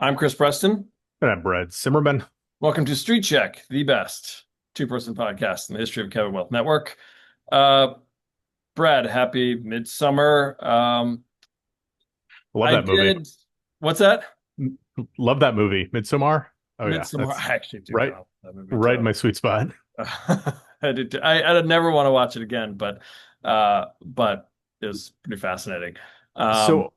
I'm Chris Preston. And I'm Brad Simmerman. Welcome to Street Check, the best two-person podcast in the history of Cabot Wealth Network. Uh, Brad, happy midsummer. Love I that movie. did. What's that? Love that movie. Midsommar. Oh yeah, Midsummer. that's I actually do right, know that movie right too. in my sweet spot. I did. I'd never want to watch it again, but it was pretty fascinating. Um, So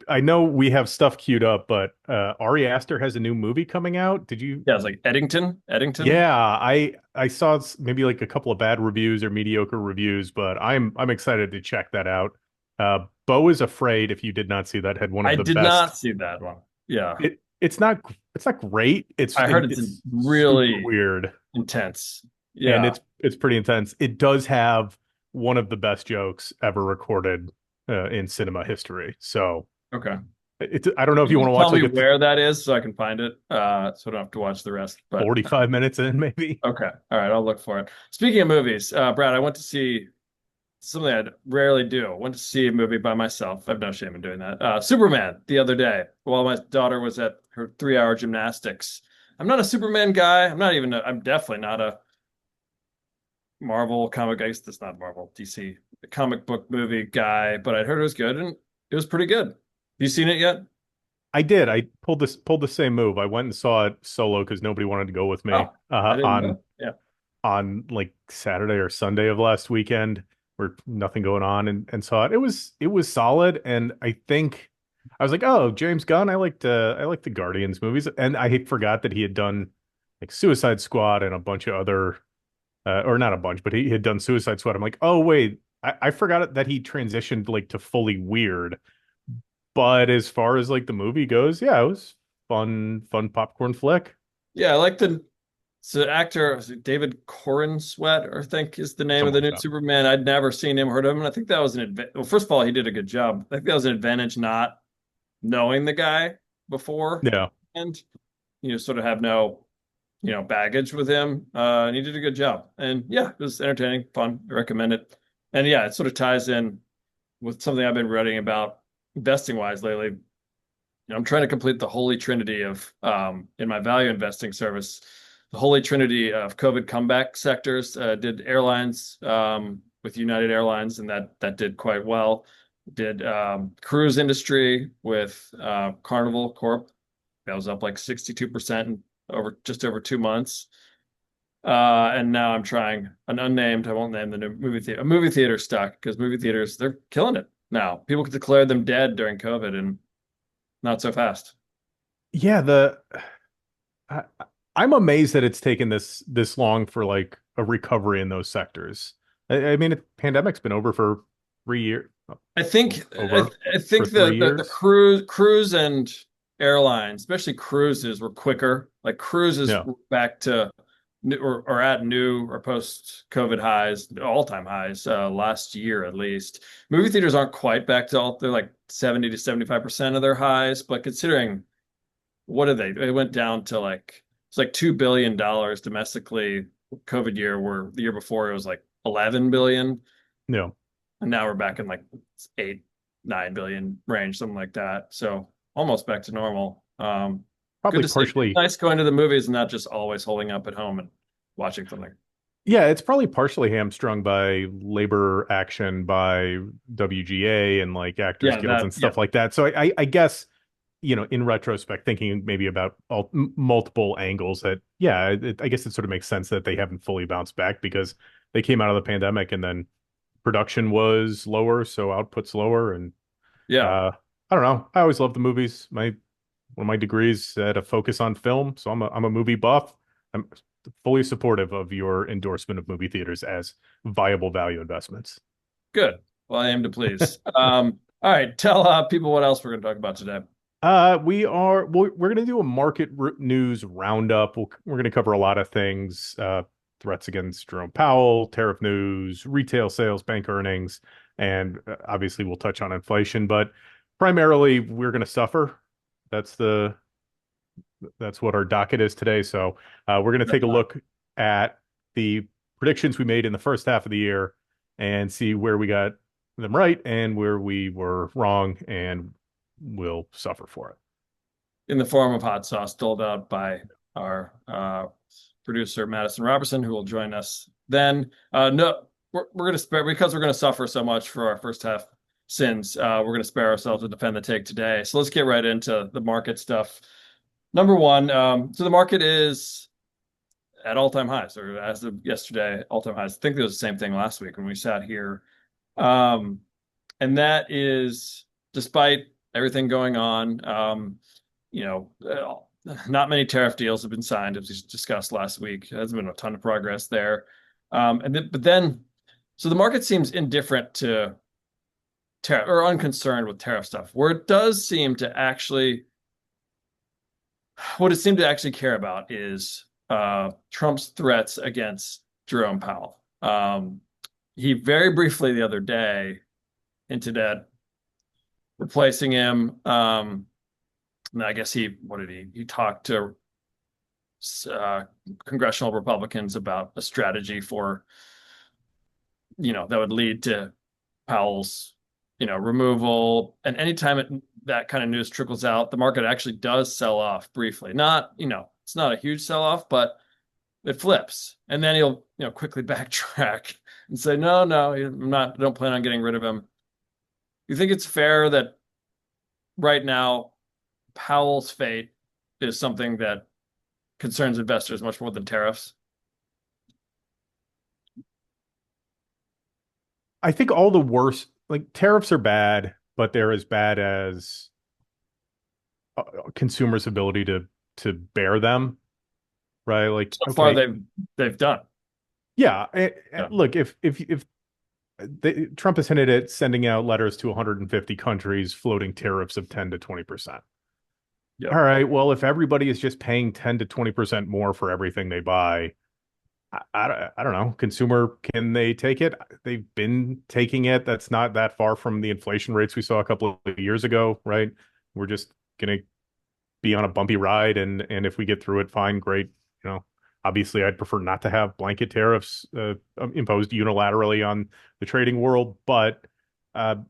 I know we have stuff queued up, but Ari Aster has a new movie coming out. Did you? yeah, it's like Eddington. Eddington. Yeah, I saw maybe like a couple of bad reviews or mediocre reviews, but I'm excited to check that out. Beau is Afraid, if you did not see that, had one I of the did best. not see that one. Yeah, It's not great. I heard it's It's super really weird. intense. And Yeah. it's pretty intense. It does have one of the best jokes ever recorded in cinema history. So Okay. I don't know if Can you you want to just watch tell me like where that is so I can find it? So I don't have to watch the rest. But 45 minutes in maybe. okay. All right, I'll look for it. Speaking of movies, Brad, I went to see something I rarely do. I went to see a movie by myself. I have no shame in doing that. Superman the other day while my daughter was at her 3 hour gymnastics. I'm not a Superman guy. I'm definitely not a Marvel comic. I guess that's not Marvel, DC comic book movie guy, but I heard it was good and it was pretty good. You seen it yet? I did. I pulled the same move. I went and saw it solo because nobody wanted to go with me Oh, I didn't on know. Yeah. like Saturday or Sunday of last weekend where nothing going on and saw it. It was solid and I think I was like, "Oh, James Gunn, I like the Guardians movies." And I forgot that he had done like Suicide Squad and a bunch of other or not a bunch, but he had done Suicide Squad. I'm like, "Oh, wait, I forgot that he transitioned like to fully weird." But as far as like the movie goes, yeah, it was fun popcorn flick. Yeah, I like the actor David Corn Sweat, or I think is the name of Something the like new that. Superman. I'd never seen him, heard of him. And I think that was an advantage. Well, first of all, he did a good job. I think that was an advantage not knowing the guy before, Yeah. and you sort of have no, baggage with him. And he did a good job. And yeah, it was entertaining, fun. I recommend it. And yeah, it sort of ties in with something I've been writing about investing wise lately. I'm trying to complete the holy trinity of in my value investing service, the holy trinity of COVID comeback sectors. Did airlines with United Airlines, and that did quite well. Did cruise industry with Carnival Corp. That was up like 62% in over 2 months. And now I'm trying an unnamed, I won't name the new a movie theater stock because movie theaters, they're killing it now. People could declare them dead during COVID and not so fast. Yeah, the I, I'm amazed that it's taken this long for like a recovery in those sectors. I mean, the pandemic's been over for 3 years, I think I, over I for think three the years. cruise and airlines, especially cruises, were quicker. Like cruises Yeah, were back to or at new or post COVID highs, all time highs last year at least. Movie theaters aren't quite back to all. They're like 70 to 75% of their highs, but considering what are they? It went down to like it's like $2 billion domestically COVID year, where the year before it was like 11 billion. yeah, And now we're back in like 8, 9 billion range, something like that. So almost back to normal. Good probably to see. It's partially. nice going to the movies and not just always holding up at home and watching something. Yeah, it's probably partially hamstrung by labor action by WGA and like Actors Yeah, Guilds and yeah, stuff like that. So I guess, in retrospect, thinking maybe about multiple angles that, yeah, I guess it sort of makes sense that they haven't fully bounced back because they came out of the pandemic and then production was lower, so output's lower. And yeah. uh, I don't know. I always loved the movies. One of my degrees had a focus on film, so I'm a movie buff. I'm fully supportive of your endorsement of movie theaters as viable value investments. Good. Well, I aim to please. All right, tell people what else we're going to talk about today. We're going to do a news roundup. We're going to cover a lot of things. Threats against Jerome Powell, tariff news, retail sales, bank earnings, and obviously we'll touch on inflation, but primarily we're going to suffer. That's the that's what our docket is today. So we're going to take a look at the predictions we made in the first half of the year and see where we got them right and where we were wrong, and we'll suffer for it. in the form of hot sauce doled out by our producer Madison Robertson, who will join us then. No, we're going to spare because we're going to suffer so much for our first half sins. We're going to spare ourselves to defend the take today. So let's get right into the market stuff. Number one, so the market is at all-time highs, or as of yesterday, all-time highs. I think it was the same thing last week when we sat here. Um, and that is despite everything going on. You know, not many tariff deals have been signed, as we discussed last week. There's been a ton of progress there. So the market seems indifferent to tariff or unconcerned with tariff stuff, where it does seem to actually, what it seemed to actually care about is Trump's threats against Jerome Powell. He very briefly the other day hinted at replacing him. I guess what did he talked to congressional Republicans about a strategy for, that would lead to Powell's, removal. And anytime that kind of news trickles out, the market actually does sell off briefly. Not, it's not a huge sell off, but it flips. And then he'll, quickly backtrack and say, no, I don't plan on getting rid of him. You think it's fair that right now Powell's fate is something that concerns investors much more than tariffs? I think all the worst, like tariffs are bad, but they're as bad as consumers' ability to bear them, right? Like, So far, okay, they've done. yeah. Yeah. Look, if Trump has hinted at sending out letters to 150 countries floating tariffs of 10 to 20%. All Yep. right, well, if everybody is just paying 10 to 20% more for everything they buy, I don't know. Consumer, can they take it? They've been taking it. That's not that far from the inflation rates we saw a couple of years ago, right? We're just gonna be on a bumpy ride, and if we get through it, fine, great. Obviously, I'd prefer not to have blanket tariffs imposed unilaterally on the trading world, but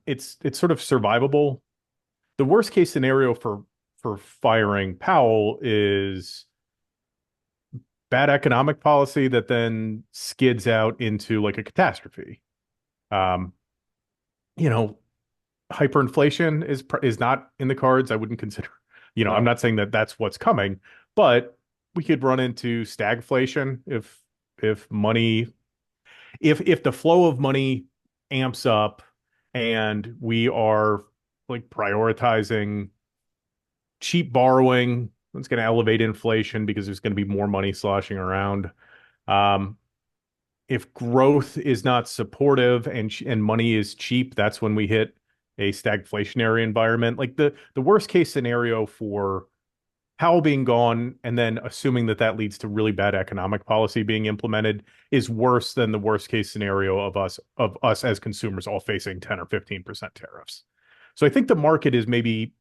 it's sort of survivable. The worst case scenario for firing Powell is bad economic policy that then skids out into like a catastrophe. Um, you know, Hyperinflation is not in the cards. I wouldn't consider, I'm No. not saying that that's what's coming, but we could run into stagflation if money if the flow of money amps up and we are like prioritizing cheap borrowing, it's going to elevate inflation because there's going to be more money sloshing around. Um, if growth is not supportive and money is cheap, that's when we hit a stagflationary environment. Like the worst case scenario for Powell being gone and then assuming that that leads to really bad economic policy being implemented is worse than the worst case scenario of us as consumers all facing 10 or 15% tariffs. So I think the market is maybe,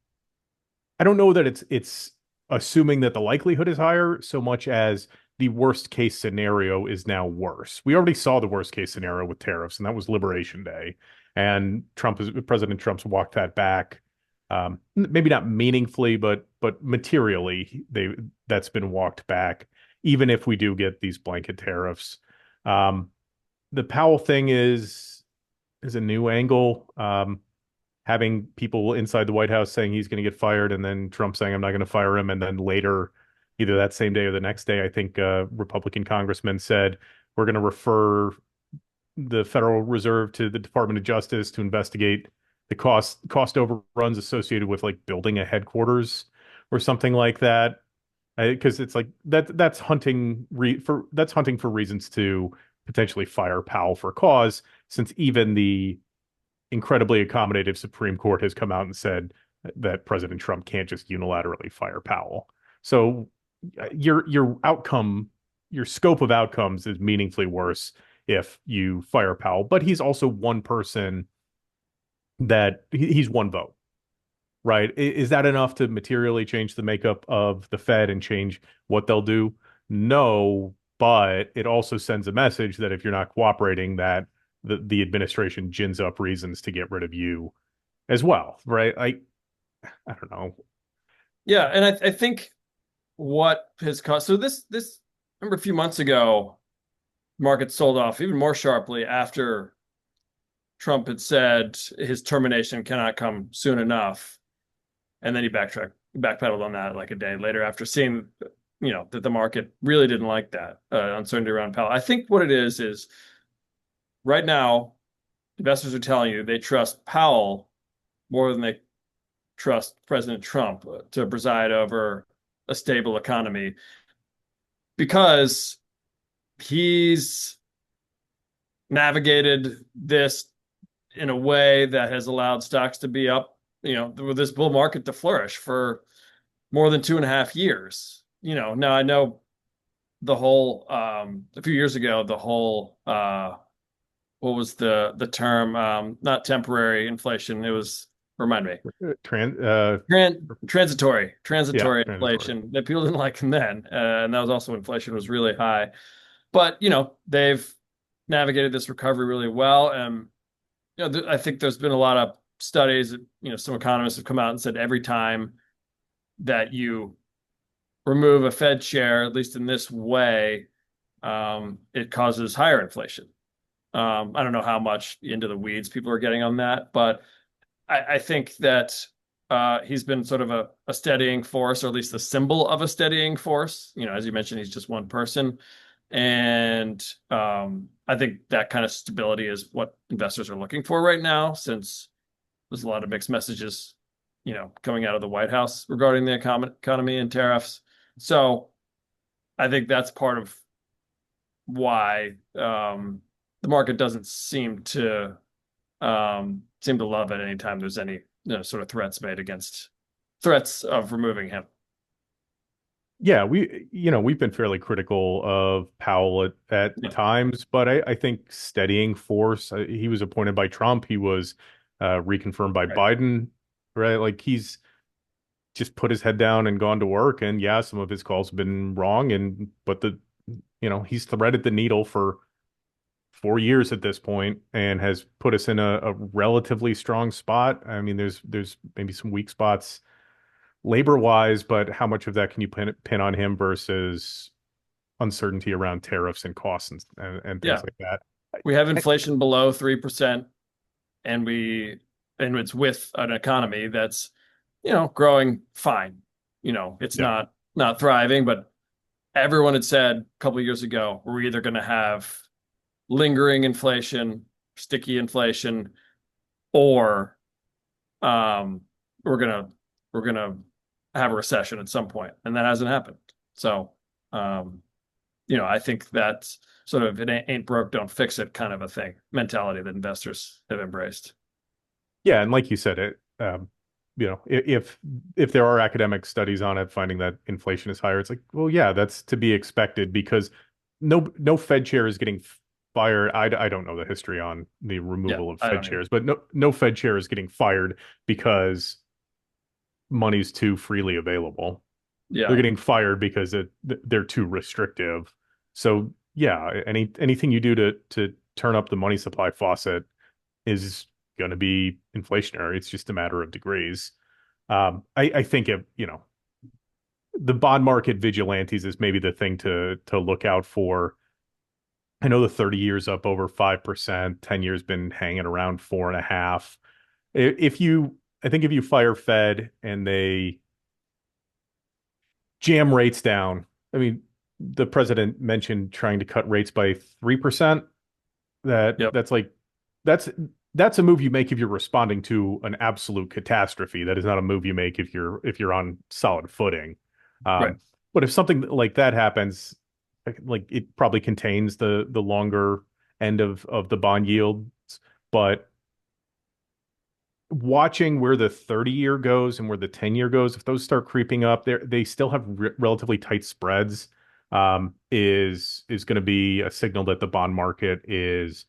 I don't know that it's assuming that the likelihood is higher so much as the worst case scenario is now worse. We already saw the worst case scenario with tariffs, and that was Liberation Day. And President Trump's walked that back. Maybe not meaningfully, but materially, that's been walked back. Even if we do get these blanket tariffs, the Powell thing is a new angle. Having people inside the White House saying he's going to get fired, and then Trump saying I'm not going to fire him, and then later, either that same day or the next day, I think Republican congressman said we're going to refer the Federal Reserve to the Department of Justice to investigate the cost overruns associated with like building a headquarters or something like that. Because it's like that's hunting for reasons to potentially fire Powell for cause, since even the incredibly accommodative Supreme Court has come out and said that President Trump can't just unilaterally fire Powell. So your outcome, your scope of outcomes is meaningfully worse if you fire Powell. But he's also one person that he's one vote, right? Is that enough to materially change the makeup of the Fed and change what they'll do? No, but it also sends a message that if you're not cooperating, that the administration gins up reasons to get rid of you as well, right? I don't know. Yeah, and I think what has caused so this remember a few months ago, market sold off even more sharply after Trump had said his termination cannot come soon enough, and then he backpedaled on that like a day later after seeing, that the market really didn't like that uncertainty around Powell. I think what it is right now investors are telling you they trust Powell more than they trust President Trump to preside over a stable economy because he's navigated this in a way that has allowed stocks to be up, with this bull market to flourish for more than 2.5 years. Now I know the whole a few years ago, the whole what was the term? Not temporary inflation. It was remind me. Trans, yeah, Transitory transitory. inflation that people didn't like then, and that was also when inflation was really high. But they've navigated this recovery really well, and I think there's been a lot of studies. Some economists have come out and said every time that you remove a Fed chair, at least in this way, it causes higher inflation. I don't know how much into the weeds people are getting on that, but I think that he's been sort of a steadying force, or at least the symbol of a steadying force. As you mentioned, he's just one person. And I think that kind of stability is what investors are looking for right now, since there's a lot of mixed messages, coming out of the White House regarding the economy and tariffs. So I think that's part of why the market doesn't seem to love it anytime there's any sort of threats of removing him. Yeah, we've been fairly critical of Powell at Yeah, times, but I think steadying force. He was appointed by Trump. He was reconfirmed by right. Biden, right? Like he's just put his head down and gone to work. And yeah, some of his calls have been wrong, but he's threaded the needle for 4 years at this point and has put us in a relatively strong spot. I mean, there's maybe some weak spots labor wise, but how much of that can you pin on him versus uncertainty around tariffs and costs and things Yeah, like that? we have inflation below 3%, and it's with an economy that's growing fine. It's Yeah. not thriving, but everyone had said a couple of years ago we're either going to have lingering inflation, sticky inflation, or um, we're gonna we're gonna have a recession at some point, and that hasn't happened. So, um, I think that's sort of it ain't broke, don't fix it kind of a thing mentality that investors have embraced. Yeah, and like you said, if there are academic studies on it finding that inflation is higher, it's like, well, yeah, that's to be expected because no Fed chair is getting fired. I don't know the history on the Yeah, removal of I Fed don't either. chairs, but no Fed chair is getting fired because money's too freely available. They're Yeah, getting fired because they're too restrictive. So yeah, anything you do to turn up the money supply faucet is going to be inflationary. It's just a matter of degrees. I think the bond market vigilantes is maybe the thing to look out for. I know the 30 years up over 5%, 10 years been hanging around 4.5. I think if you fire Fed and they jam rates down, I mean, the president mentioned trying to cut rates by 3%. yep, That's like that's that's a move you make if you're responding to an absolute catastrophe. That is not a move you make if you're on solid footing. right. Um, but if something like that happens, like it probably contains the longer end of the bond yields. But watching where the 30-year goes and where the 10-year goes, if those start creeping up, they still have relatively tight spreads. Is going to be a signal that the bond market is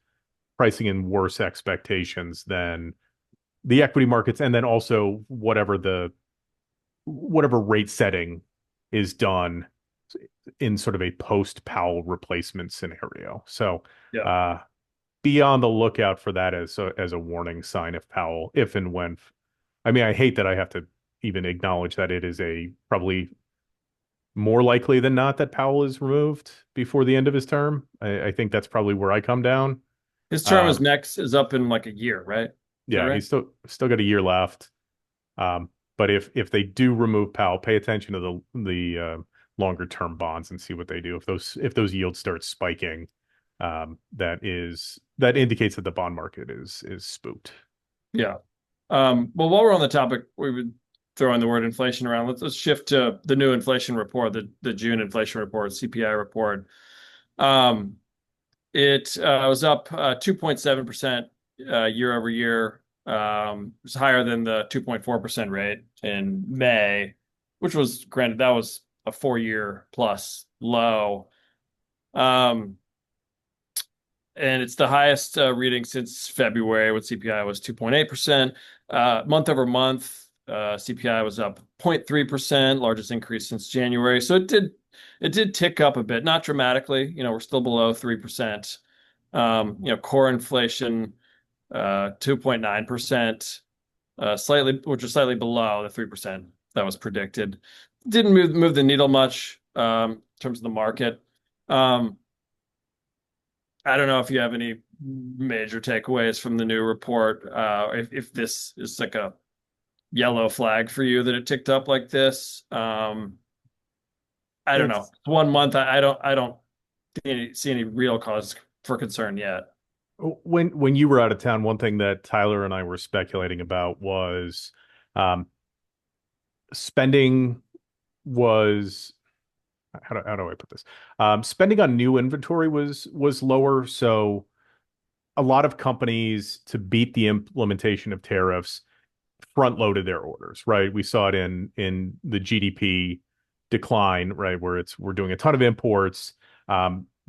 pricing in worse expectations than the equity markets, and then also whatever rate setting is done in sort of a post Powell replacement scenario. So Yeah, uh, be on the lookout for that as a warning sign if Powell, if and when. I mean, I hate that I have to even acknowledge that it is a probably more likely than not that Powell is removed before the end of his term. I think that's probably where I come down. His term is Um, next is up in like a year, right? Is that yeah, right? he's still got a year left. But if they do remove Powell, pay attention to the longer term bonds and see what they do. If those yields start spiking, that indicates that the bond market is spooked. Yeah. Well, while we're on the topic, we would throw in the word inflation around. Let's shift to the new inflation report, the June inflation report, CPI report. Um, it was up 2.7% year over year. It was higher than the 2.4% rate in May, which was granted that was a 4-year plus low. Um, and it's the highest reading since February when CPI was 2.8%. Month over month, CPI was up 0.3%, largest increase since January. So it did tick up a bit, not dramatically. We're still below 3%. Core inflation 2.9%, which is slightly below the 3% that was predicted. Didn't move the needle much in terms of the market. Um, I don't know if you have any major takeaways from the new report. If this is like a yellow flag for you that it ticked up like this. I don't know. It's 1 month. I don't see any real cause for concern yet. when you were out of town, one thing that Tyler and I were speculating about was um, spending was how do I put this? Spending on new inventory was lower, so a lot of companies to beat the implementation of tariffs front loaded their orders, right? We saw it in the GDP decline, right, where we're doing a ton of imports.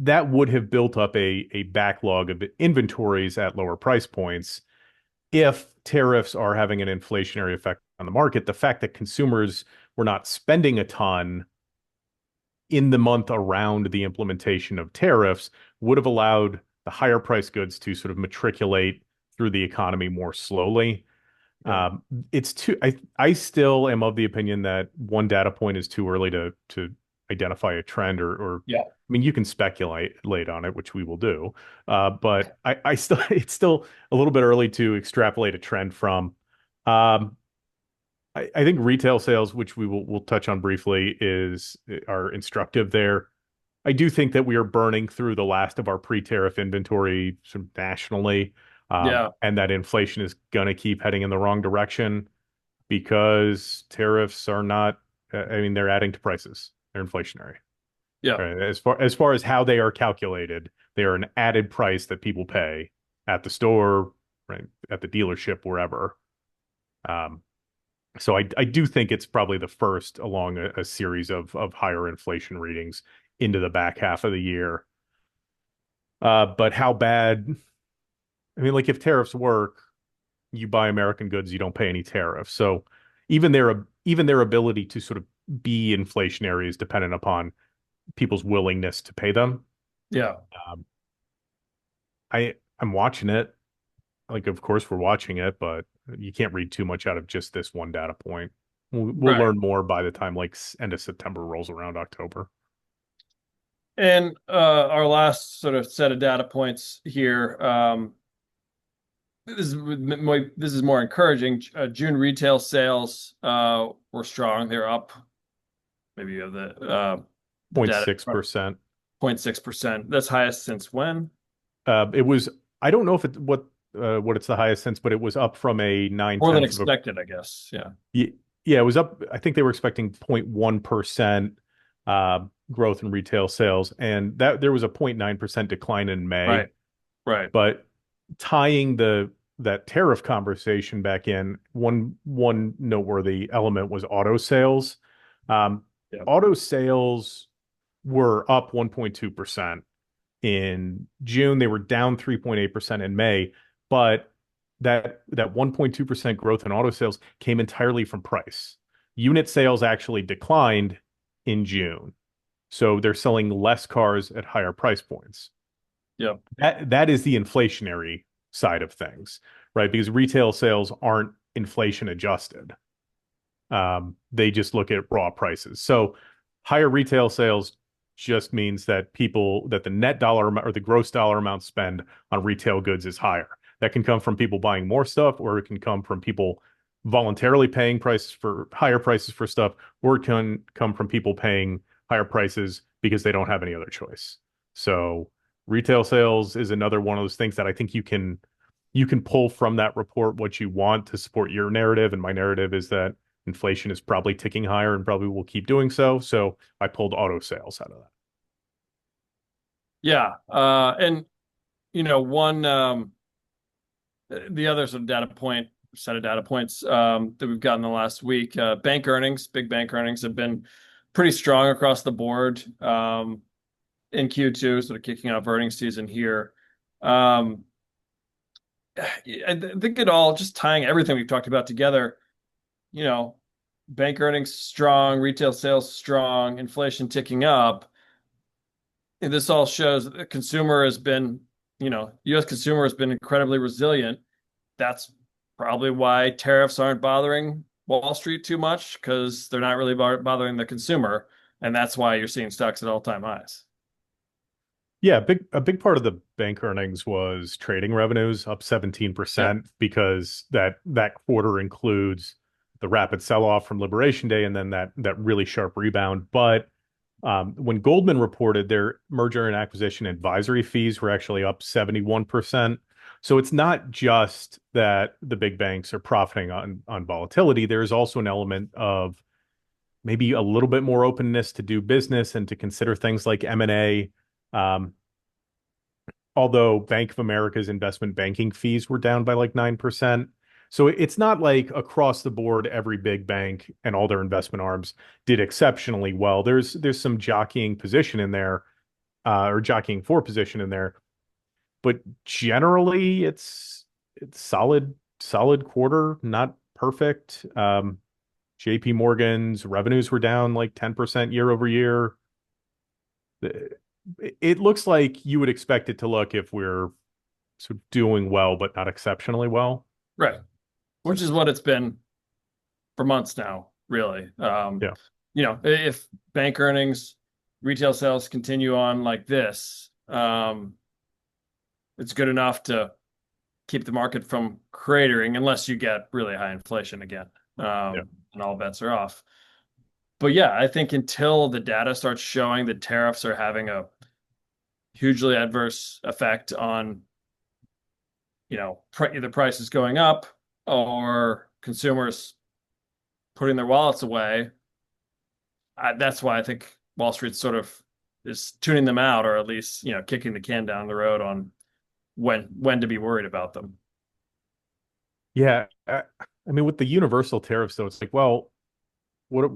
That would have built up a backlog of inventories at lower price points. If tariffs are having an inflationary effect on the market, the fact that consumers were not spending a ton in the month around the implementation of tariffs would have allowed the higher price goods to sort of matriculate through the economy more slowly. Yeah. Um, it's too. I still am of the opinion that one data point is too early to identify a trend or Yeah. I mean you can speculate late on it, which we will do. But I still it's still a little bit early to extrapolate a trend from. Um, I think retail sales, which we'll touch on briefly, are instructive there. I do think that we are burning through the last of our pre-tariff inventory sort of nationally, Yeah. and that inflation is going to keep heading in the wrong direction because tariffs are not. I mean, they're adding to prices. They're inflationary. Yeah. Right? As far as how they are calculated, they are an added price that people pay at the store, right, at the dealership, wherever. Um, so I do think it's probably the first along a series of higher inflation readings into the back half of the year. But how bad? I mean, like if tariffs work, you buy American goods, you don't pay any tariffs. So even their ability to sort of be inflationary is dependent upon people's willingness to pay them. Yeah. Um, I'm watching it. Like, of course, we're watching it, but you can't read too much out of just this one data point. We'll Right. learn more by the time like end of September rolls around, October. And our last sort of set of data points here. This is more encouraging. June retail sales were strong. They're up. Maybe you have the data in front. 0.6%. 0.6%. That's highest since when? It was, I don't know if what it's the highest since, but it was up from a nine More than tenths of a expected, I guess. Yeah. yeah, it was up. I think they were expecting 0.1% growth in retail sales, and that there was a 0.9% decline in May. Right. Right. But tying that tariff conversation back in, one noteworthy element was auto sales. Um, Yeah. Auto sales were up 1.2% in June. They were down 3.8% in May, but that 1.2% growth in auto sales came entirely from price. Unit sales actually declined in June. So they're selling less cars at higher price points. Yeah. That is the inflationary side of things, right? Because retail sales aren't inflation adjusted. They just look at raw prices. So higher retail sales just means that the net dollar amount or the gross dollar amount spent on retail goods is higher. That can come from people buying more stuff, or it can come from people voluntarily paying prices for higher prices for stuff, or it can come from people paying higher prices because they don't have any other choice. So retail sales is another one of those things that I think you can pull from that report what you want to support your narrative. And my narrative is that inflation is probably ticking higher and probably will keep doing so. So I pulled auto sales out of that. Yeah. And one the other sort of set of data points that we've gotten the last week, big bank earnings have been pretty strong across the board in Q2, sort of kicking off earnings season here. Um, I think it all just tying everything we've talked about together, you know, bank earnings strong, retail sales strong, inflation ticking up. And this all shows that the consumer has been, U.S. consumer has been incredibly resilient. That's probably why tariffs aren't bothering Wall Street too much because they're not really bothering the consumer. And that's why you're seeing stocks at all-time highs. Yeah, a big part of the bank earnings was trading revenues up Yeah. 17% because that quarter includes the rapid sell-off from Liberation Day and then that really sharp rebound. But when Goldman reported, their merger and acquisition advisory fees were actually up 71%. So it's not just that the big banks are profiting on volatility. There is also an element of maybe a little bit more openness to do business and to consider things like M&A. Um, Although Bank of America's investment banking fees were down by like 9%. So it's not like across the board, every big bank and all their investment arms did exceptionally well. There's some jockeying position in there, or jockeying for position in there, but generally it's solid quarter, not perfect. JP Morgan's revenues were down like 10% year over year. It looks like you would expect it to look if we're sort of doing well, but not exceptionally well. Right. Which is what it's been for months now, really. Yeah. If bank earnings, retail sales continue on like this, it's good enough to keep the market from cratering unless you get really high inflation again. Yeah. And all bets are off. But yeah, I think until the data starts showing that tariffs are having a hugely adverse effect on, either prices going up or consumers putting their wallets away, that's why I think Wall Street sort of is tuning them out, or at least kicking the can down the road on when to be worried about them. Yeah. I mean, with the universal tariffs, though, it's like, well, what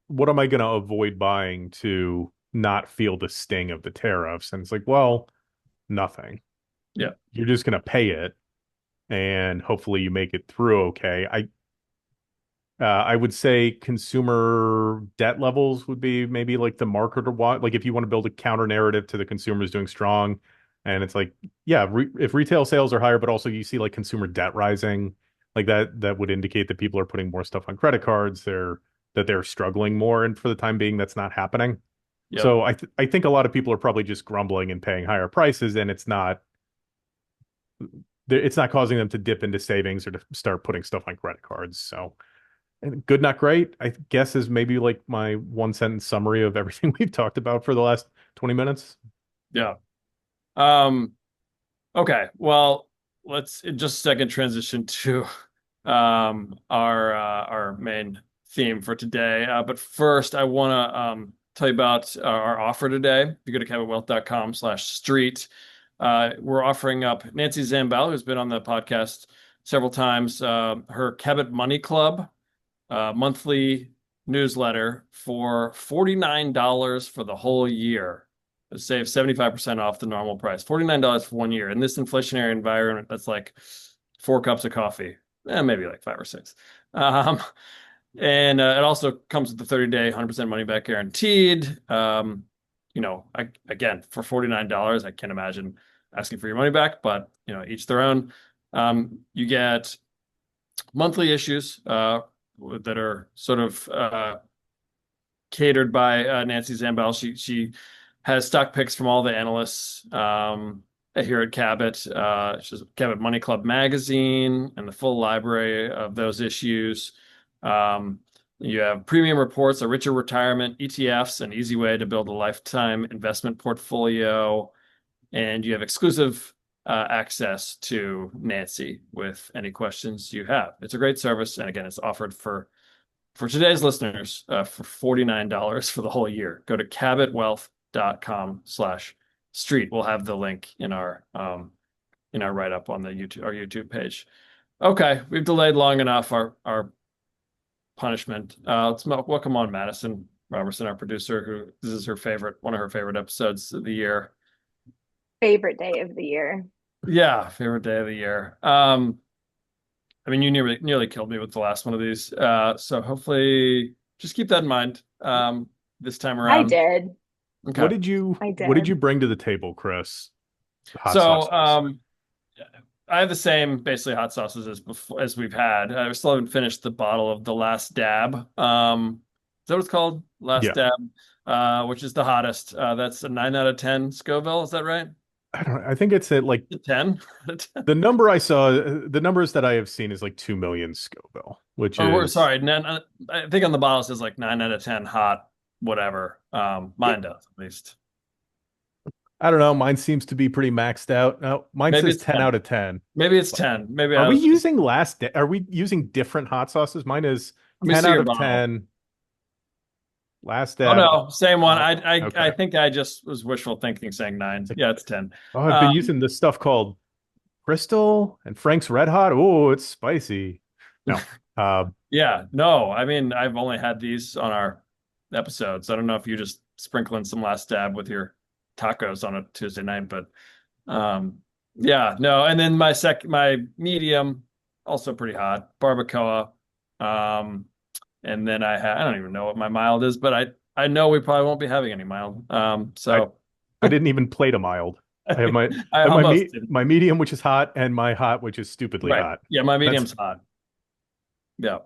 what am I going to avoid buying to not feel the sting of the tariffs? And it's like, well, nothing. Yeah, You're just going to pay it, and hopefully you make it through okay. I would say consumer debt levels would be maybe like the marker to watch. Like if you want to build a counter narrative to the consumers doing strong, and it's like, yeah, if retail sales are higher, but also you see like consumer debt rising, like that would indicate that people are putting more stuff on credit cards. They're struggling more, and for the time being, that's not happening. yep, So I think a lot of people are probably just grumbling and paying higher prices, and it's not causing them to dip into savings or to start putting stuff on credit cards. So. And good, not great, I guess is maybe like my one sentence summary of everything we've talked about for the last 20 minutes. yeah. Um, okay, well, let's in just a second transition to our main theme for today. But first, I want to tell you about our offer today. If you go to cabotwealth.com/street, we're offering up Nancy Zambell, who's been on the podcast several times, her Cabot Money Club monthly newsletter for $49 for the whole year. Save 75% off the normal price. $49 for 1 year. In this inflationary environment, that's like 4 cups of coffee. Maybe like five or six. Um, and it also comes with the 30-day 100% money back guaranteed. Again, for $49, I can't imagine asking for your money back, but each their own. You get monthly issues, that are sort of catered by Nancy Zambell. She has stock picks from all the analysts here at Cabot. She's Cabot Money Club magazine and the full library of those issues. You have premium reports, a richer retirement, ETFs, an easy way to build a lifetime investment portfolio, and you have exclusive access to Nancy with any questions you have. It's a great service, and again, it's offered for today's listeners for $49 for the whole year. Go to cabotwealth.com/street. We'll have the link in our write-up on the our YouTube page. Okay, we've delayed long enough our punishment. Let's welcome on Madison Robertson, our producer, who this is one of her favorite episodes of the year. Favorite day of the year. Yeah, favorite day of the year. I mean, you nearly killed me with the last one of these. So hopefully just keep that in mind this time around. I did. Okay. What did you bring to the table, Chris? Hot So sauces. I have the same basically hot sauces as we've had. I still haven't finished the bottle of the Last Dab. Is that what it's called? Last Dab, which is the hottest. That's a 9 out of 10 Scoville. Is that right? I don't know. I think it's at like 10. the number I saw, the numbers that I have seen is like 2 million Scoville, which is sorry. I think on the bottle it says like 9 out of 10 hot, whatever. Mine does at least. I don't know. Mine seems to be pretty maxed out. No, mine Maybe says it's 10 out of 10. Maybe it's 10. Maybe Are we using different hot sauces? Mine is Let me 10 see out your of bottle. 10. Last Oh Dab. no, same one. Okay. I think I just was wishful thinking saying 9. Yeah, it's 10. Oh, I've been using this stuff called Crystal and Frank's Red Hot. Oh, it's spicy. No. Yeah, no. I mean, I've only had these on our episodes. I don't know if you just sprinkling some Last Dab with your tacos on a Tuesday night, but yeah, no. And then my medium, also pretty hot, barbacoa. And then I don't even know what my mild is, but I know we probably won't be having any mild. So I didn't even plate a mild. I have my my medium, which is hot, and my hot, which is stupidly hot. Yeah, my medium's hot. Yeah.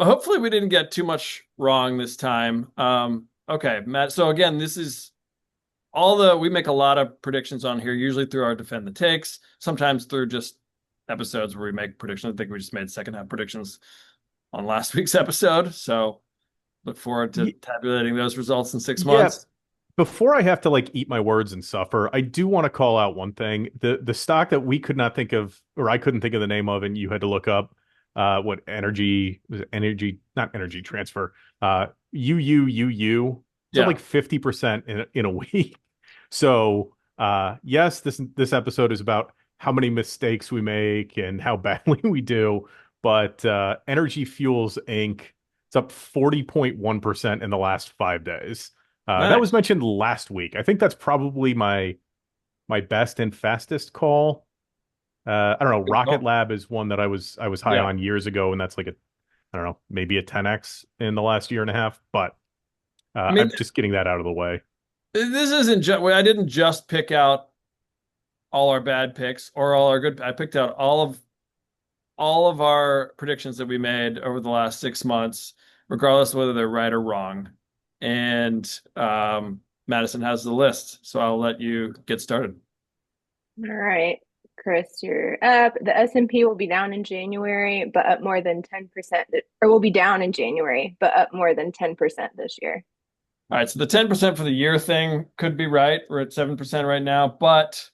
Hopefully we didn't get too much wrong this time. Okay, Matt. So again, this is we make a lot of predictions on here, usually through our defend the takes, sometimes through just episodes where we make predictions. I think we just made second half predictions on last week's episode. So look forward to tabulating those results in 6 months. Before I have to like eat my words and suffer, I do want to call out one thing. The stock that we could not think of, or I couldn't think of the name of, and you had to look up what energy was it energy, not energy transfer. UUUU. It's up like 50% in a week. So yes, this episode is about how many mistakes we make and how badly we do. But Energy Fuels Inc. It's up 40.1% in the last 5 days. Nice. That was mentioned last week. I think that's probably my best and fastest call. I don't know. Rocket Lab is one that I was high on years ago, and that's like I don't know, maybe a 10x in the last year and a half. But I'm just getting that out of the way. This isn't just. I didn't just pick out all our bad picks or all our good. I picked out all of our predictions that we made over the last 6 months, regardless of whether they're right or wrong. And Madison has the list, so I'll let you get started. All right, Chris, you're up. The S&P will be down in January, but up more than 10%, or will be down in January, but up more than 10% this year. All right, so the 10% for the year thing could be right. We're at 7% right now, but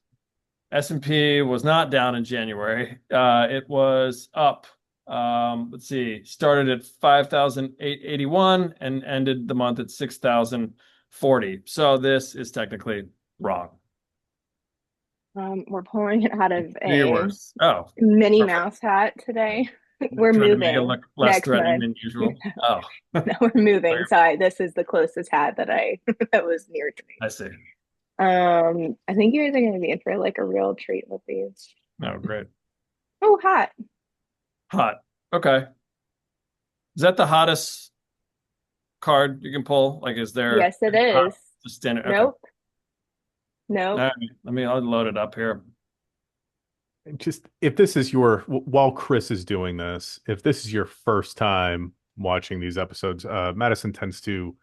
S&P was not down in January. It was up. Let's see, started at 5,881 and ended the month at 6,040. So this is technically wrong. We're pulling it out of a Minnie Mouse hat today. We're moving. To look less threatening than usual. Oh, no, we're moving. Sorry, this is the closest hat that that was near to me. I see. I think you guys are going to be in for like a real treat with these. Oh, great. Oh, hot. Hot. Okay. Is that the hottest card you can pull? Like, is there? Yes, it is. Just standard. Nope. Okay. Nope. Right, I'll load it up here. just if this is your while Chris is doing this, if this is your first time watching these episodes, Madison tends to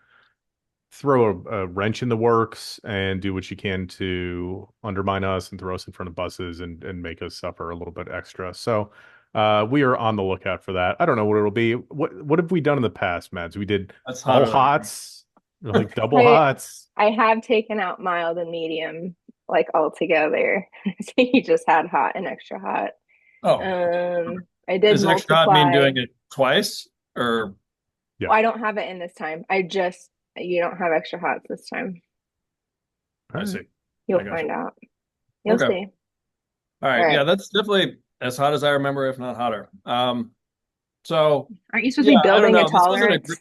throw a wrench in the works and do what she can to undermine us and throw us in front of buses and make us suffer a little bit extra. So we are on the lookout for that. I don't know what it'll be. What have we done in the past, Mads? We did That's all hotter than hots, like double I hots. I have taken out mild and medium like altogether. So you just had hot and extra hot. oh, I did does extra hot mean multiply. doing it twice or Yeah. Well, I don't have it in this time. You don't have extra hots this time. All I right. see. I You'll got you. find out. You'll Okay. see. All All right. Yeah, right. that's definitely as hot as I remember, if not hotter. So Aren't you supposed to yeah, be I don't building a know. This wasn't a tolerance?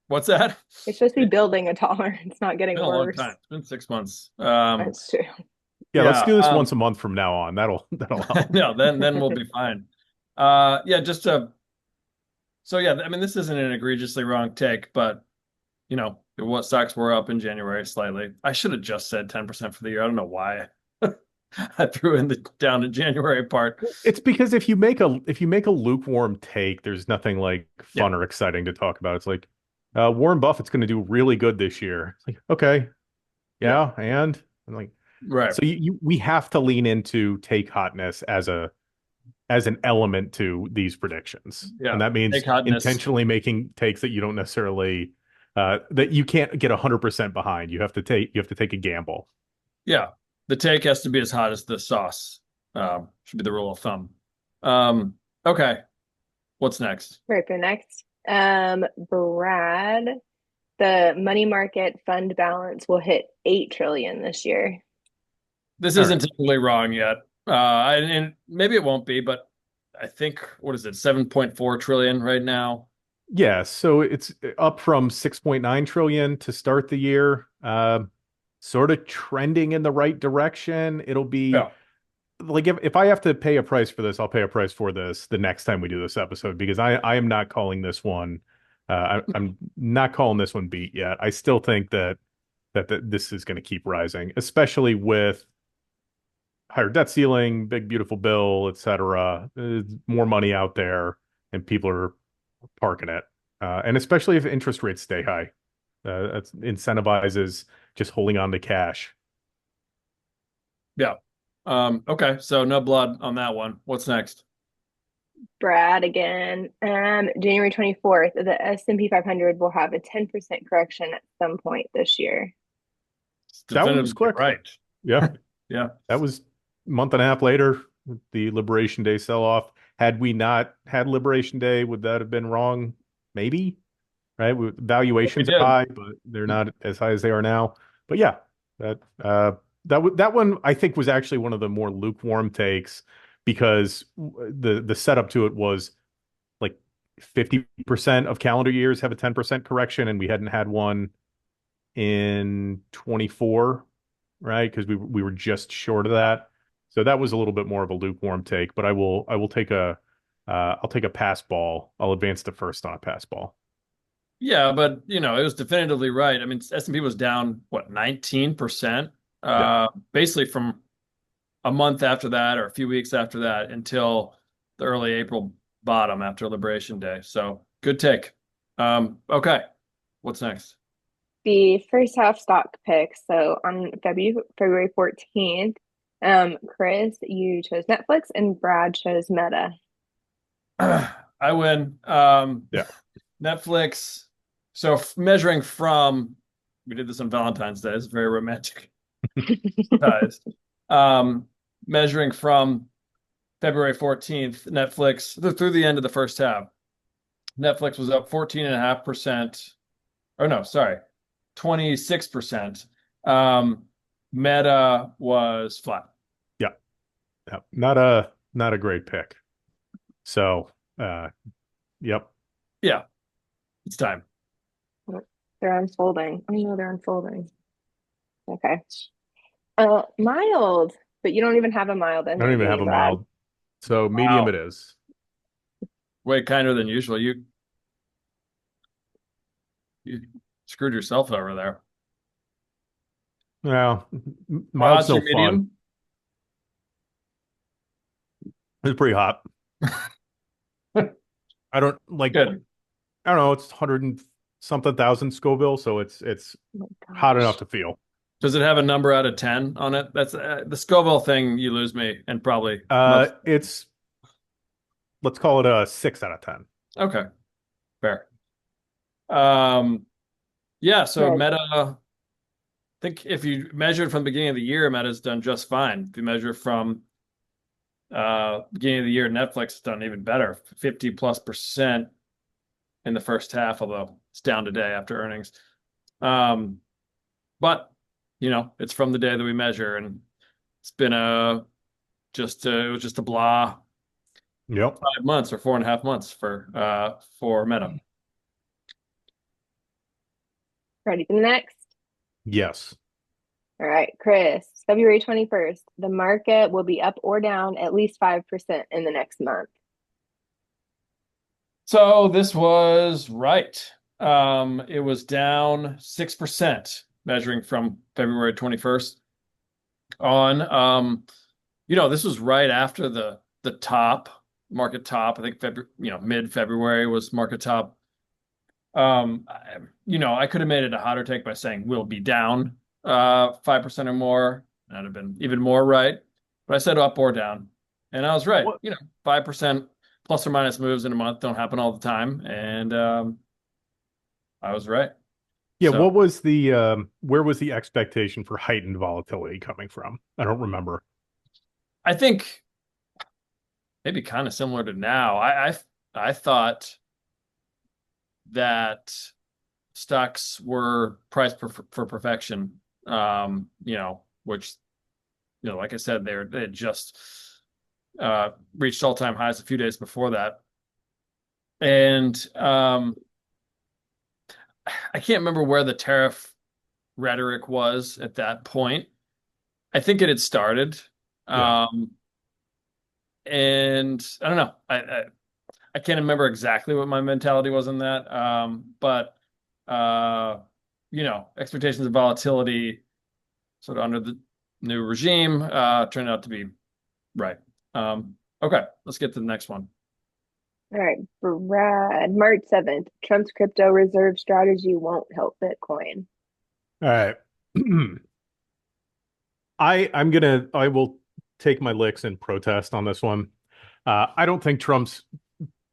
what's that? You're supposed to be It's building a tolerance, not getting been a long time. worse. It's been 6 months. That's true. Yeah, let's Yeah, do this once a month from now on. That'll help. no, then we'll be fine. Yeah, just to so yeah, I mean this isn't an egregiously wrong take, but what stocks were up in January slightly. I should have just said 10% for the year. I don't know why I threw in the down in January part. It's because if you make a lukewarm take, there's nothing like Yeah, fun or exciting to talk about. It's like Warren Buffett's going to do really good this year. It's like, okay, yeah, yeah, and I'm like, right. so we have to lean into take hotness as an element to these predictions, and Yeah, that means take hotness. intentionally making takes that you don't necessarily that you can't get 100% behind. You have to take a gamble. Yeah, the take has to be as hot as the sauce. Should be the rule of thumb. Okay, what's next? Right for next. Brad, the money market fund balance will hit 8 trillion this year. This All right. isn't totally wrong yet. And maybe it won't be, but I think what is it, 7.4 trillion right now? Yeah, so it's up from 6.9 trillion to start the year. Sort of trending in the right direction. It'll be Yeah. like if I have to pay a price for this, I'll pay a price for this the next time we do this episode because I am not calling this one I'm not calling this one beat yet. I still think that this is going to keep rising, especially with higher debt ceiling, big beautiful bill, etc. More money out there and people are parking it. And especially if interest rates stay high. That incentivizes just holding on to cash. Yeah. Okay, so no blood on that one. What's next? Brad again. January 24th, the S&P 500 will have a 10% correction at some point this year. It's That one was definitively quick. right. Yeah. Yeah. That was a month and a half later, the Liberation Day sell-off. Had we not had Liberation Day, would that have been wrong? Maybe, right? If we Valuations are did. high, but they're not as high as they are now. But yeah, that that one I think was actually one of the more lukewarm takes because the setup to it was like 50% of calendar years have a 10% correction, and we hadn't had one in 24, right? Because we were just short of that. So that was a little bit more of a lukewarm take, but I will take a I'll take a pass ball. I'll advance to first on a pass ball. Yeah, but it was definitively right. I mean, S&P was down what, 19%? Yeah. Basically from a month after that or a few weeks after that until the early April bottom after Liberation Day. So good take. Okay. What's next? The first half stock picks. So on February 14th, Chris, you chose Netflix and Brad chose Meta. I win. Yeah. Netflix. So measuring from, we did this on Valentine's Day. It's very romantic. Guys. Measuring from February 14th, Netflix through the end of the first half, Netflix was up 14.5%. Or no, sorry, 26%. Meta was flat. Yeah. Yeah. Not a great pick. So yep. Yeah, it's time. They're unfolding. I know they're unfolding. Okay. Mild, but you don't even have a mild in I don't there, do even have you, a Brad? mild. So medium Wow. it is. Way kinder than usual. You screwed yourself over there. Well, How mild's hot's no your fun. medium? It's pretty hot. I don't like. Good. I don't know. It's 100 and something thousand Scoville, so it's Oh my hot enough gosh. to feel. Does it have a number out of 10 on it? That's the Scoville thing. You lose me, and probably most. It's let's call it a 6 out of 10. Okay, fair. Um, yeah. So Right. Meta, I think if you measure it from the beginning of the year, Meta's done just fine. If you measure from beginning of the year, Netflix has done even better, 50+% in the first half, although it's down today after earnings. But it's from the day that we measure, and it's been it was just a blah Yep. 5 months or 4.5 months for Meta. Ready for the next? Yes. All right, Chris, February 21st. The market will be up or down at least 5% in the next month. So this was right. It was down 6%, measuring from February 21st on. This was right after the top market top. I think February, mid February was market top. I could have made it a hotter take by saying we'll be down 5% or more. That'd have been even more right. But I said up or down, and I was right. What? 5% plus or minus moves in a month don't happen all the time, and I was right. Yeah. What So was the where was the expectation for heightened volatility coming from? I don't remember. I think maybe kind of similar to now. I thought that stocks were priced for perfection. Which like I said, they had just reached all-time highs a few days before that, and I can't remember where the tariff rhetoric was at that point. I think it had started, Yeah. um, and I don't know. I can't remember exactly what my mentality was in that, but expectations of volatility sort of under the new regime turned out to be right. Okay, let's get to the next one. All right, Brad, March 7th. Trump's crypto reserve strategy won't help Bitcoin. All right. I will take my licks and protest on this one. I don't think Trump's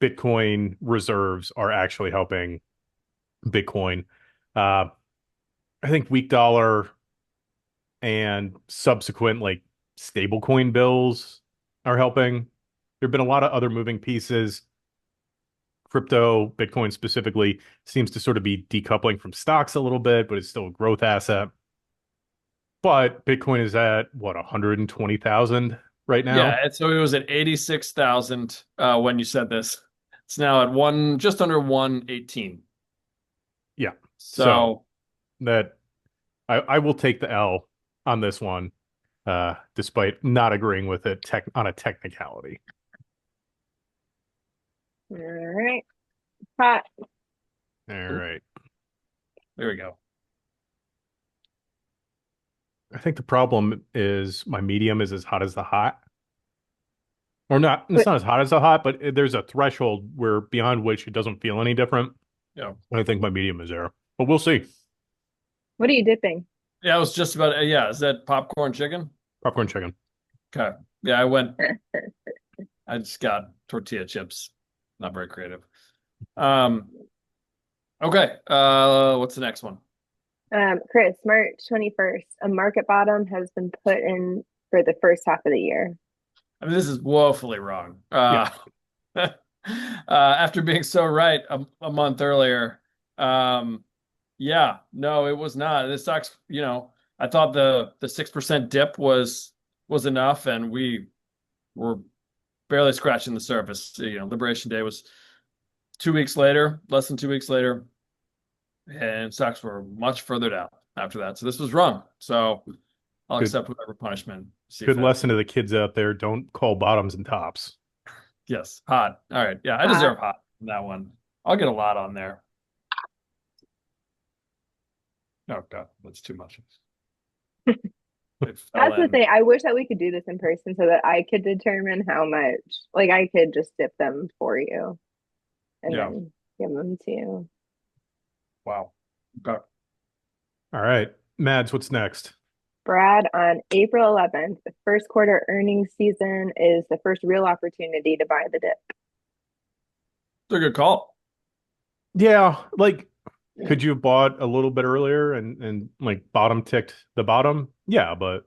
Bitcoin reserves are actually helping Bitcoin. Uh, I think weak dollar and subsequent like stablecoin bills are helping. There have been a lot of other moving pieces. Crypto, Bitcoin specifically, seems to sort of be decoupling from stocks a little bit, but it's still a growth asset. But Bitcoin is at what, 120,000 right Yeah, now? and so it was at 86,000 when you said this. It's now at just under 118. Yeah. So So that I will take the L on this one, despite not agreeing with it on a technicality. All right, hot. All right. there we go. I think the problem is my medium is as hot as the hot. Or not, it's What, not as hot as the hot, but there's a threshold where beyond which it doesn't feel any different. Yeah. I think my medium is there. But we'll see. what are you dipping? Yeah, I was just about yeah, is that popcorn chicken? Popcorn chicken. Okay. Yeah, I just got tortilla chips. Not very creative. Um, okay. What's the next one? Chris, March 21st. A market bottom has been put in for the first half of the year. I mean, this is woefully wrong. Yeah. After being so right a month earlier. Yeah, no, it was not. This sucks. I thought the 6% dip was enough, and we were barely scratching the surface. Liberation Day was 2 weeks later, less than 2 weeks later, and stocks were much further down after that. So this was wrong. So I'll Good accept whatever punishment. See if good that. lesson to the kids out there. Don't call bottoms and tops. Yes, hot. All right. Yeah, I Hot. deserve hot on that one. I'll get a lot on there. Oh God, that's too much. if That's the LN. thing. I wish that we could do this in person so that I could determine how much, like I could just dip them for you and Yeah. then give them to you. Wow. Okay. All right, Mads, what's next? Brad, on April 11th, the first quarter earnings season is the first real opportunity to buy the dip. It's a good call. Yeah, like could you have bought a little bit earlier and like bottom ticked the bottom? Yeah, but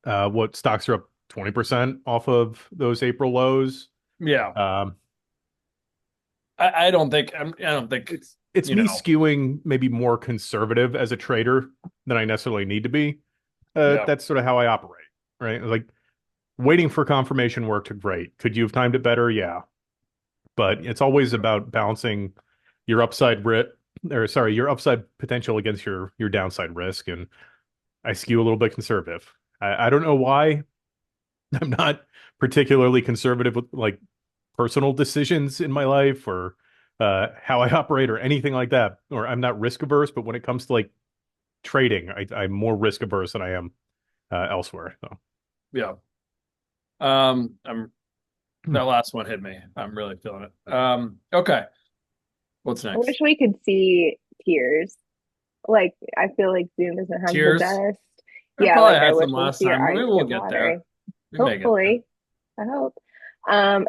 what stocks are up 20% off of those April lows? Yeah. Um, I don't think I don't think it's you me know. skewing maybe more conservative as a trader than I necessarily need to be. Yeah. That's sort of how I operate, right? Like waiting for confirmation worked great. Could you have timed it better? Yeah, but it's always about balancing your upside risk, or sorry, your upside potential against your downside risk, and I skew a little bit conservative. I don't know why. I'm not particularly conservative with like personal decisions in my life or how I operate or anything like that. Or I'm not risk averse, but when it comes to like trading, I'm more risk averse than I am elsewhere. So, Yeah. I'm hmm. that last one hit me. I'm really feeling it. Okay. What's I wish next? we could see tiers. Like, I feel like Zoom doesn't have the Tears. best. I Yeah, probably like I had wish some we last see your time. eyes Maybe we'll get get there. watery. We may get there. Hopefully, I hope.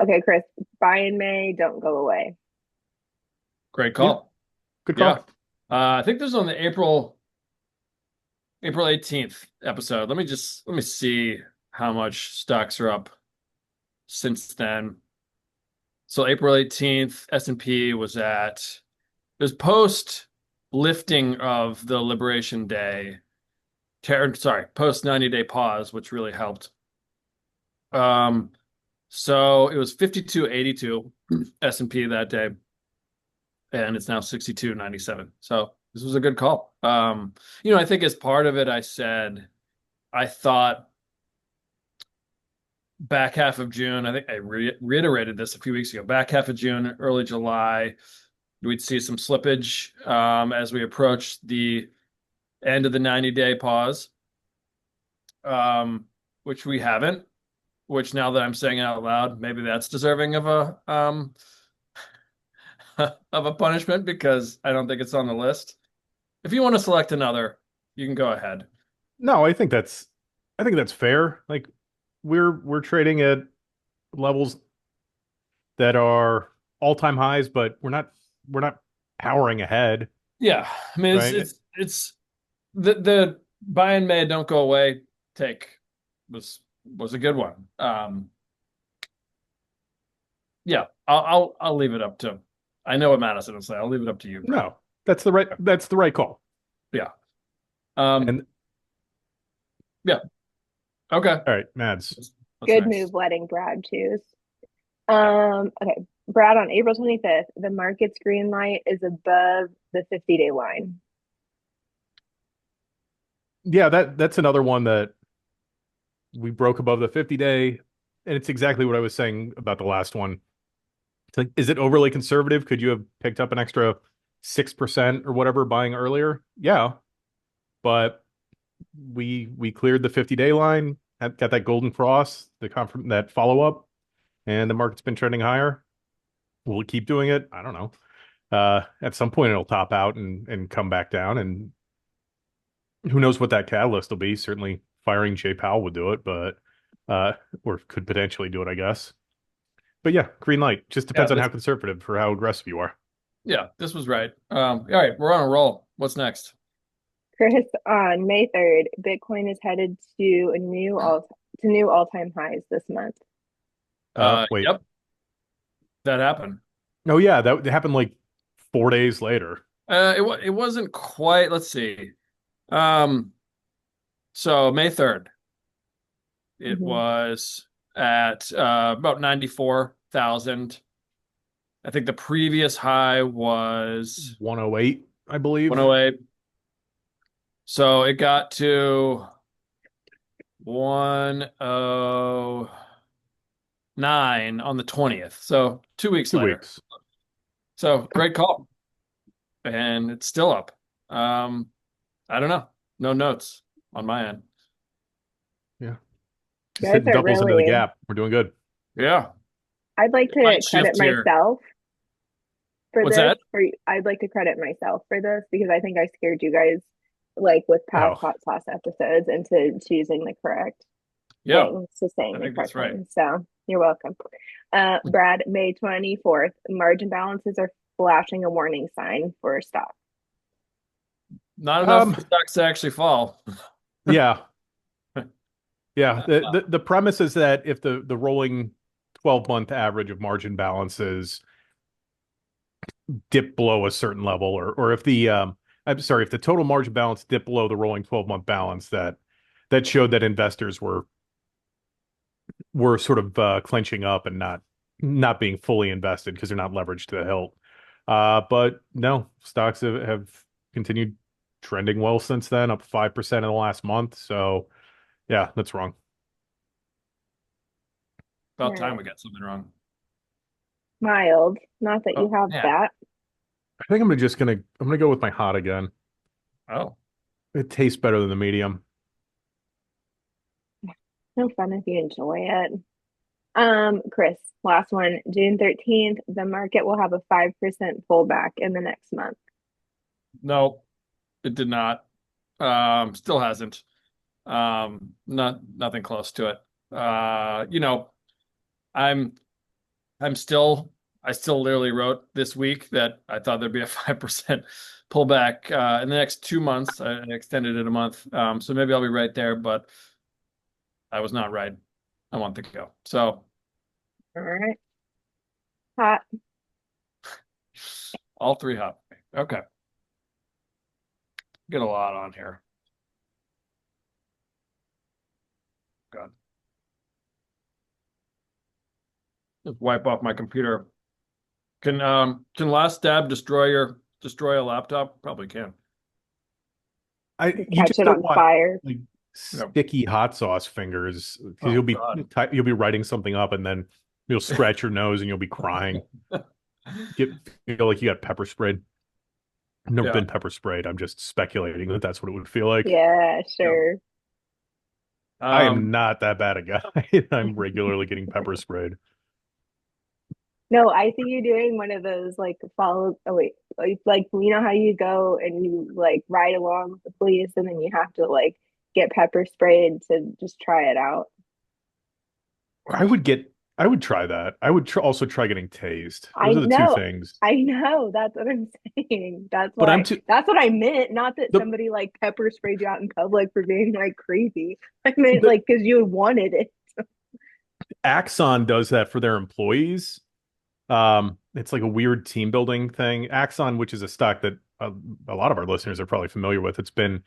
Okay, Chris, buy in May, don't go away. Great Yeah, call. good Yeah. call. I think this is on the April 18th episode. Let me see how much stocks are up since then. So April 18th, S&P was at it was post lifting of the Liberation Day. Sorry, post 90-day pause, which really helped. Um, so it was 52.82 S&P that day, and it's now 62.97. So this was a good call. I think as part of it, I said I thought back half of June, I think I reiterated this a few weeks ago, back half of June, early July, we'd see some slippage as we approach the end of the 90-day pause, um, which we haven't, which now that I'm saying it out loud, maybe that's deserving of a of a punishment because I don't think it's on the list. If you want to select another, you can go ahead. No, I think that's fair. Like we're trading at levels that are all-time highs, but we're not powering ahead, Yeah, I mean right? it's the buy and May don't go away take was a good one. Yeah, I'll leave it up to. I know what Madison will say. I'll leave it up to you, Brad. No, that's the right call. Yeah. Um. And Yeah. Okay. all right, Mads. What's Good move next? letting Brad choose. Yeah. Okay. Brad, on April 25th, the market's green light is above the 50-day line. Yeah, that's another one that we broke above the 50-day, and it's exactly what I was saying about the last one. It's like, is it overly conservative? Could you have picked up an extra 6% or whatever buying earlier? Yeah, but we cleared the 50-day line, got that golden cross, that follow up, and the market's been trending higher. Will it keep doing it? I don't know. At some point it'll top out and come back down, and who knows what that catalyst will be. Certainly firing Jay Powell would do it, but uh, or could potentially do it, I guess. But yeah, green light. Just Yeah. depends on how conservative or how aggressive you are. This was right. All right, we're on a roll. What's next? Chris, on May 3rd, Bitcoin is headed to new all-time highs this month. Wait. Yep, that happened. Oh yeah, that happened like 4 days later. It wasn't quite. Let's see. Um, so May 3rd, it Hmm. was at about 94,000. I think the previous high was 108, I believe. 108. So it got to 109 on the 20th. So 2 weeks 2 weeks. later. So great call. And it's still up. I don't know. No notes. on my end. Yeah. You Just guys hitting are doubles into the really, gap. We're doing good. Yeah. I'd like to Night credit shift here. myself for What's this. that? I'd like to credit myself for this because I think I scared you guys like with past Oh, hot sauce episodes into choosing the correct Yeah, things to saying I the think that's correct right. things. So you're welcome. Brad, May 24th, margin balances are flashing a warning sign for stock. Not enough um, for stocks to actually fall. yeah, yeah. The premise is that if the rolling 12-month average of margin balances dip below a certain level, or if the I'm sorry, if the total margin balance dipped below the rolling 12-month balance, that showed that investors were sort of clenching up and not being fully invested because they're not leveraged to the hilt. But no, stocks have continued trending well since then, up 5% in the last month. So yeah, that's wrong. All About time right. we got something wrong. Mild. Not that you Oh, have yeah. that. I think I'm gonna go with my hot again. Oh, It tastes better than the medium. No fun if you enjoy it. Chris, last one, June 13th, the market will have a 5% pullback in the next month. no, it did not. Still hasn't. Nothing close to it. You know, I'm I'm still I still literally wrote this week that I thought there'd be a 5% pullback in the next 2 months. I extended it a month. So maybe I'll be right there, but I was not right a month ago. So All right. Hot. all three hot. Okay. Get a lot on here. God. Just wipe off my computer. Can last dab destroy a laptop? Probably can. You Catch just it don't on want fire. like Yep. sticky hot sauce fingers because Oh God. you'll be writing something up and then you'll scratch your nose and you'll be crying. Get feel like you got pepper sprayed. I've never Yeah. been pepper sprayed. I'm just speculating that that's what it would feel like. Yeah, Yeah. sure. I am Um, not that bad a guy. I'm regularly getting pepper sprayed. No, I see you doing one of those like follow. Oh wait, like you know how you go and you like ride along with the police, and then you have to like get pepper sprayed to just try it out. I would get. I would try that. I would also try getting tased. I Those are the two know, things. I know. That's what I'm saying. But I'm too. That's what I meant. Not that The somebody like pepper sprayed you out in public for being like crazy. I meant the like because you wanted it. Axon does that for their employees. It's like a weird team building thing. Axon, which is a stock that a lot of our listeners are probably familiar with. It's been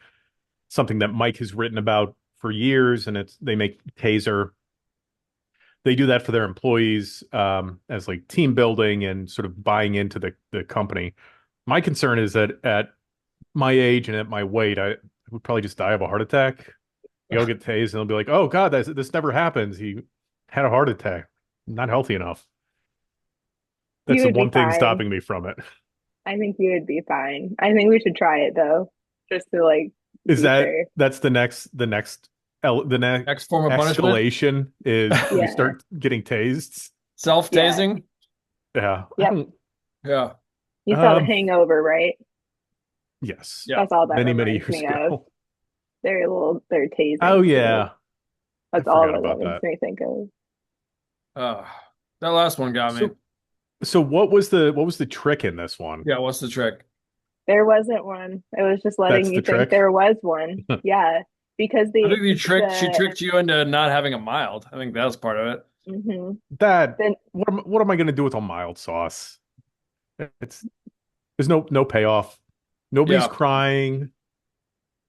something that Mike has written about for years, and they make Taser. They do that for their employees as like team building and sort of buying into the company. My concern is that at my age and at my weight, I would probably just die of a heart attack. You'll get tased, and they'll be like, "Oh God, this never happens. He had a heart attack. Not healthy enough." You That's the would be one thing fine. stopping me from it. I think you would be fine. I think we should try it though, just to like Is be that sure. that's the next next form of punishment, escalation is we Yeah. start getting tased? Yeah. self-tasing. Yeah, I Yep. don't. Yeah. You saw The Um, Hangover, right? yes, Yeah. That's all that many reminds years me of. ago. Their Oh tasing scene. yeah, I That's all forgot that about makes that. me think of. Uh, that last one got me. So so what was the trick in this one? Yeah, what's the trick? There wasn't one. It was just letting That's you the think trick. there was one. Yeah. Because I think she the tricked you into not having a mild. I think that was part of it. hmm That then what am I going to do with a mild sauce? It's there's no payoff. Nobody's Yeah. crying.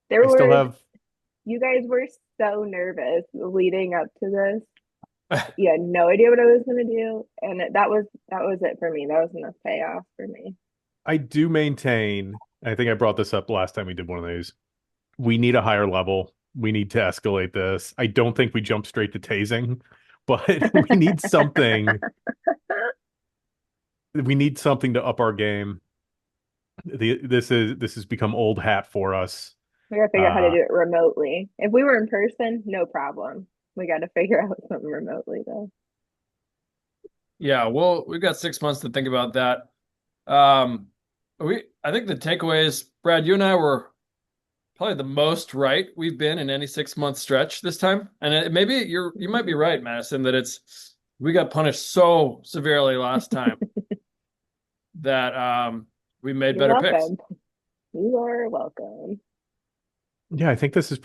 there I still was have you guys were so nervous leading up to this. You had no idea what I was gonna do. And that was it for me. That was enough payoff for me. I do maintain, I think I brought this up last time we did one of these. We need a higher level. We need to escalate this. I don't think we jump straight to tasing, but we need something. We need something to up our game. This has become old hat for us. We gotta figure out how to Uh, do it remotely. If we were in person, no problem. We gotta figure out something remotely though. Yeah, well, we've got 6 months to think about that. Um, I think the takeaways, Brad, you and I were probably the most right we've been in any 6 month stretch this time. And maybe you might be right, Madison, that we got punished so severely last time that we made You're better picks. welcome. You are welcome. yeah, I think this is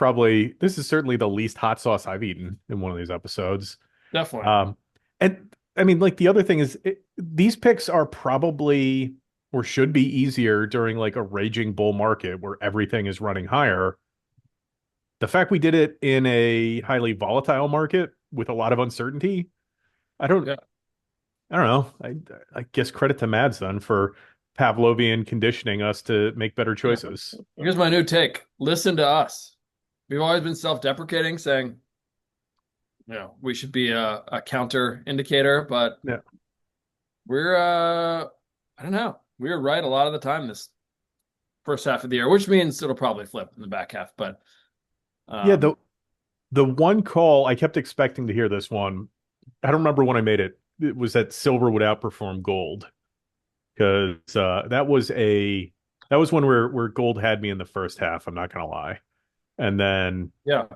certainly the least hot sauce I've eaten in one of these episodes. Definitely. Um, and I mean, like the other thing is, these picks are probably or should be easier during like a raging bull market where everything is running higher. The fact we did it in a highly volatile market with a lot of uncertainty, I don't, Yeah. I don't know. I guess credit to Mads then for Pavlovian conditioning us to make better Yeah. choices. Here's my new take. Listen to us. We've always been self-deprecating, saying, we should be a counter indicator, but Yeah. we're I don't know. We were right a lot of the time this first half of the year, which means it'll probably flip in the back half. But Yeah, um the one call I kept expecting to hear this one. I don't remember when I made it. It was that silver would outperform gold because that was when where gold had me in the first half. I'm not gonna lie, and then yeah,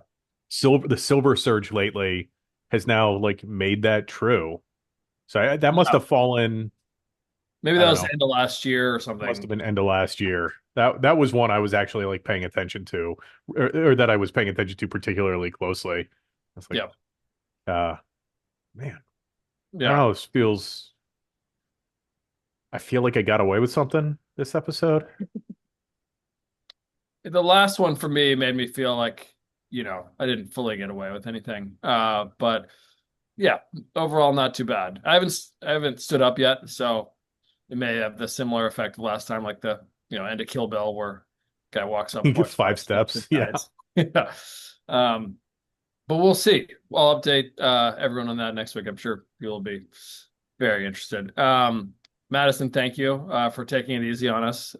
the silver surge lately has now like made that true. So that must yeah. have fallen. Maybe I that don't was know. end of last year or Must something. have been end of last year. That was one I was actually like paying attention to, or that I was paying attention to particularly closely. It's like, Yeah. uh, man, I don't Yeah. know. This feels. I feel like I got away with something this episode. The last one for me made me feel like, I didn't fully get away with anything. But yeah, overall not too bad. I haven't stood up yet, so it may have the similar effect last time, like the end of Kill Bill where guy walks up, You get walks five 5 steps and steps. Yeah. dies. Yeah. Um, but we'll see. I'll update everyone on that next week. I'm sure you'll be very interested. Madison, thank you for taking it easy on us.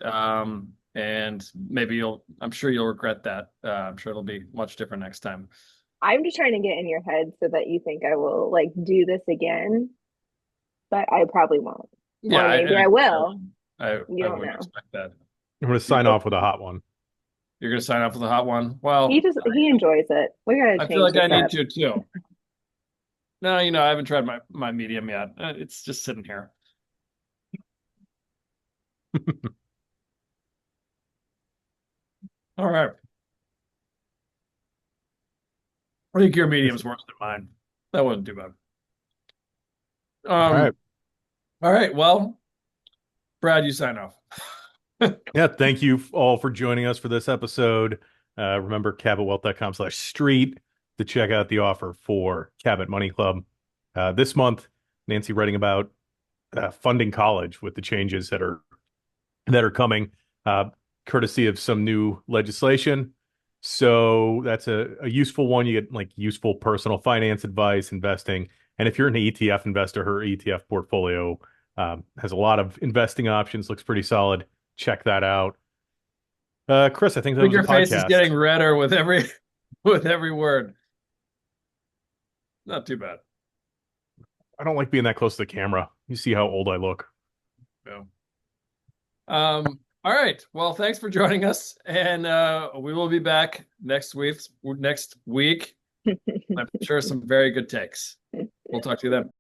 And maybe I'm sure you'll regret that. I'm sure it'll be much different next time. I'm just trying to get in your head so that you think I will like do this again, but I probably won't. Yeah, Or maybe I will. You I don't wouldn't know. expect that. I'm going to sign off with a hot one. You're gonna sign up for the hot one. Well, He enjoys it. We gotta I feel change like this I need up. to too. No, I haven't tried my medium yet. It's just sitting here. All right. I think your medium's worse than mine. That wasn't too bad. All right. Um, all right. Well, Brad, you sign off. Yeah. Thank you all for joining us for this episode. Remember cabotwealth.com/street to check out the offer for Cabot Money Club. This month, Nancy writing about funding college with the changes that are coming, courtesy of some new legislation. So that's a useful one. You get like useful personal finance advice, investing. And if you're an ETF investor, her ETF portfolio has a lot of investing options, looks pretty solid. Check that out. Chris, I think I that think was a your face is podcast. getting redder with every with every word. Not too bad. I don't like being that close to the camera. You see how old I look. Yeah. All right. Well, thanks for joining us, and we will be back next week. I'm sure some very good takes. We'll talk to you then.